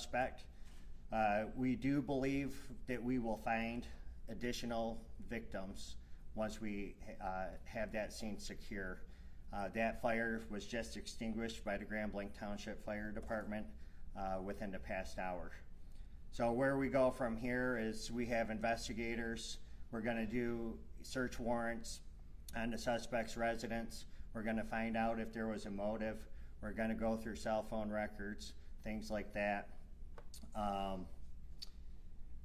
suspect. We do believe that we will find additional victims once we have that scene secure. That fire was just extinguished by the Blanc Township Fire Department within the past hour. So where we go from here is we have investigators. We're going to do search warrants on the suspect's residence. We're going to find out if there was a motive. We're going to go through cell phone records, things like that.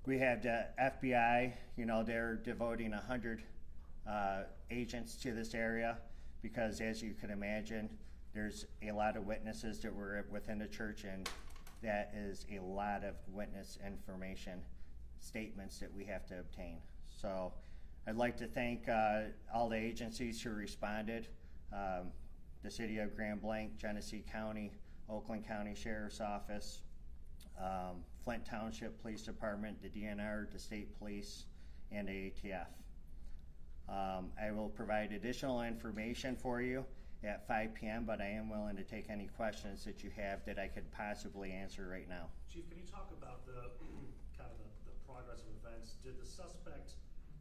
We have the FBI, you know, they're devoting 100 agents to this area because, as you can imagine, there's a lot of witnesses that were within the church, and that is a lot of witness information, statements that we have to obtain. So I'd like to thank all the agencies who responded, the City of Grand Blanc, Genesee County, Oakland County Sheriff's Office, Flint Township Police Department, the DNR, the State Police, and the ATF. I will provide additional information for you at 5 p.m., but I am willing to take any questions that you have that I could possibly answer right now. Chief, can you talk about the kind of the progress of events? Did the suspect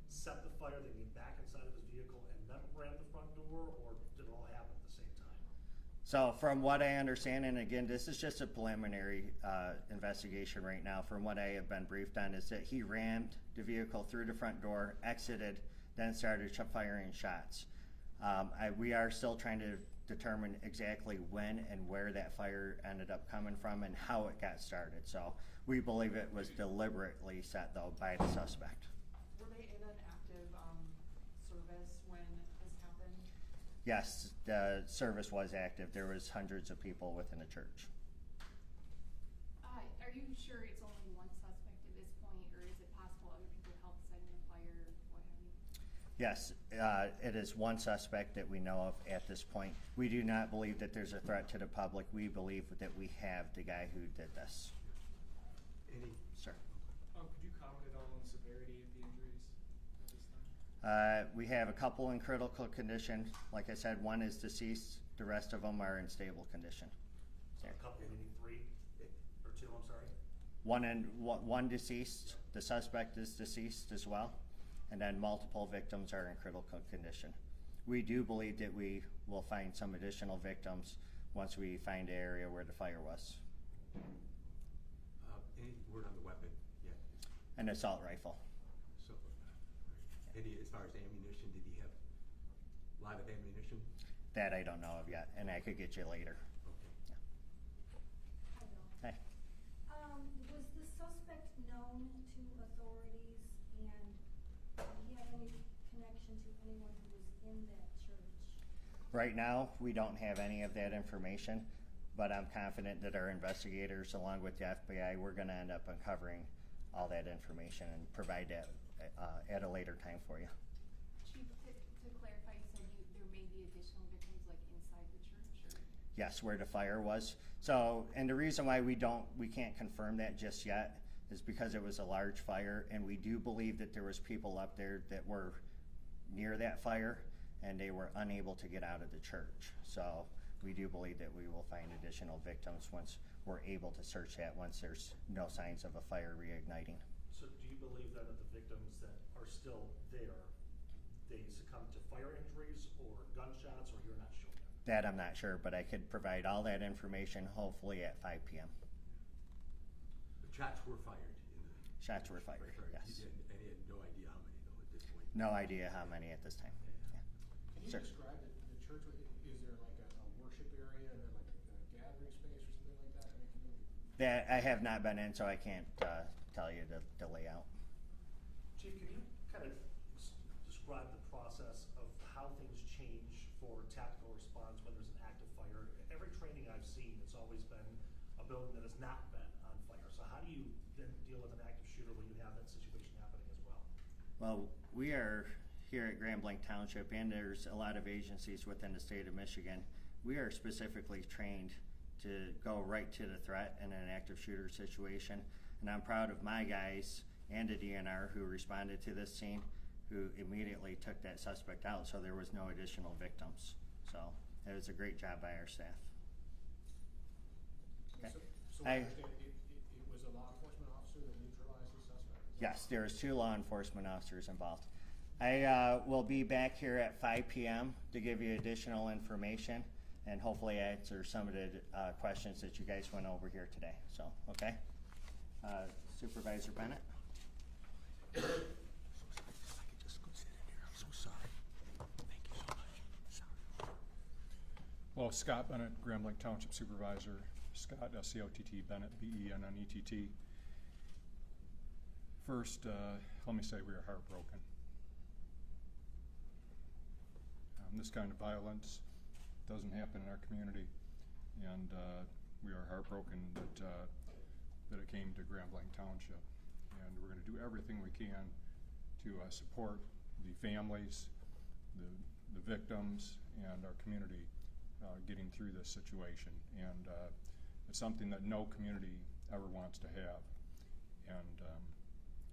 set the fire, then get back inside of his vehicle and then ran the front door, or did it all happen at the same time? So from what I understand, and again, this is just a preliminary investigation right now, from what I have been briefed on, is that he rammed the vehicle through the front door, exited, then started firing shots. We are still trying to determine exactly when and where that fire ended up coming from and how it got started. So we believe it was deliberately set, though, by the suspect. Were they in an active service when this happened? Yes, the service was active. There was hundreds of people within the church. Are you sure it's only one suspect at this point, or is it possible other people helped setting the fire, what have you? Yes, it is one suspect that we know of at this point. We do not believe that there's a threat to the public. We believe that we have the guy who did this. Sir. Could you comment at all on the severity of the injuries at this time? We have a couple in critical condition. Like I said, one is deceased. The rest of them are in stable condition. So a couple, meaning three or two, I'm sorry? One deceased. The suspect is deceased as well. And then multiple victims are in critical condition. We do believe that we will find some additional victims once we find the area where the fire was. Any word on the weapon yet? An assault rifle. So, any, as far as ammunition, did he have a lot of ammunition? That I don't know of yet, and I could get you later. Okay. Hi, Bill. Hey. Was the suspect known to authorities, and did he have any connection to anyone who was in that church? Right now, we don't have any of that information, but I'm confident that our investigators, along with the FBI, we're going to end up uncovering all that information and provide that at a later time for you. Chief, to clarify, you said there may be additional victims like inside the church? Or? Yes, where the fire was. So, and the reason why we can't confirm that just yet is because it was a large fire, and we do believe that there was people up there that were near that fire, and they were unable to get out of the church. So we do believe that we will find additional victims once we're able to search that, once there's no signs of a fire reigniting. So do you believe then that the victims that are still there, they succumbed to fire injuries or gunshots, or you're not sure? That I'm not sure, but I could provide all that information hopefully at 5 p.m. The shots were fired. Shots were fired, yes. And he had no idea how many, though, at this point? No idea how many at this time. Yeah. Can you Sir. describe the church? Is there like a worship area and then like a gathering space or something like that? I mean, That I have not been in, so I can't tell you the layout. Chief, can you kind of describe the process of how things change for tactical response when there's an active fire? Every training I've seen, it's always been a building that has not been on fire. So how do you then deal with an active shooter when you have that situation happening as well? Well, we are here at Grand Blanc Township, and there's a lot of agencies within the state of Michigan. We are specifically trained to go right to the threat in an active shooter situation. And I'm proud of my guys and the DNR who responded to this scene, who immediately took that suspect out, so there was no additional victims. So it was a great job by our staff. Okay. So I understand it was Yes, there's 2 law enforcement officers involved. I will be back here at 5 p.m. to give you additional information and hopefully answer some of the questions that you guys went over here today. So, okay. Supervisor Bennett? Well, Scott Bennett, Blanc Township Supervisor. Scott, S-C-O-T-T, Bennett, B-E-N-N-E-T-T. First, let me say we are heartbroken. This kind of violence doesn't happen in our community, and we are heartbroken that it came to Blanc Township. And we're going to do everything we can to support the families, the victims, and our community getting through this situation. And it's something that no community ever wants to have. And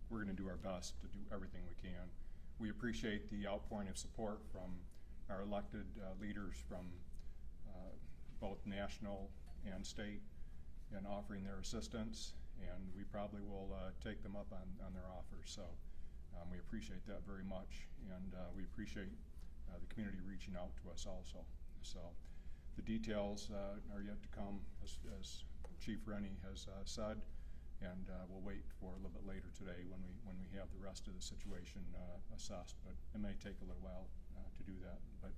we're going to do our best to do everything we can. We appreciate the outpouring of support from our elected leaders from both national and state in offering their assistance, and we probably will take them up on their offers. So we appreciate that very much, and we appreciate the community reaching out to us also. So the details are yet to come, as Chief Rennie has said, and we'll wait for a little bit later today when we have the rest of the situation assessed. But it may take a little while to do that. But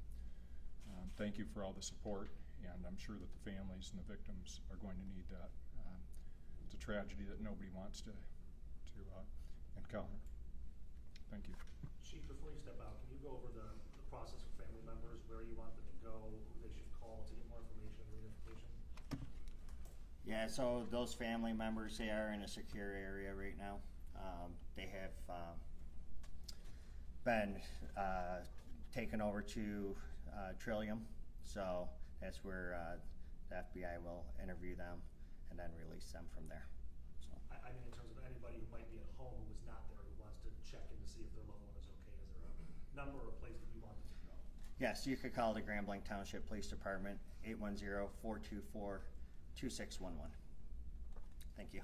thank you for all the support, and I'm sure that the families and the victims are going to need that. It's a tragedy that nobody wants to encounter. Thank you. Chief, before you step out, can you go over the process for family members, where you want them to go, who they should call to get more information on reunification? Yeah, so those family members, they are in a secure area right now. They have been taken over to Trillium, so that's where the FBI will interview them and then release them from there. So. I mean, in terms of anybody who might be at home who was not there, who wants to check in to see if their loved one is okay, is there a number or a place that you want them to go? Yes, you could call the Blanc Township Police Department, 810-424-2611. Thank you.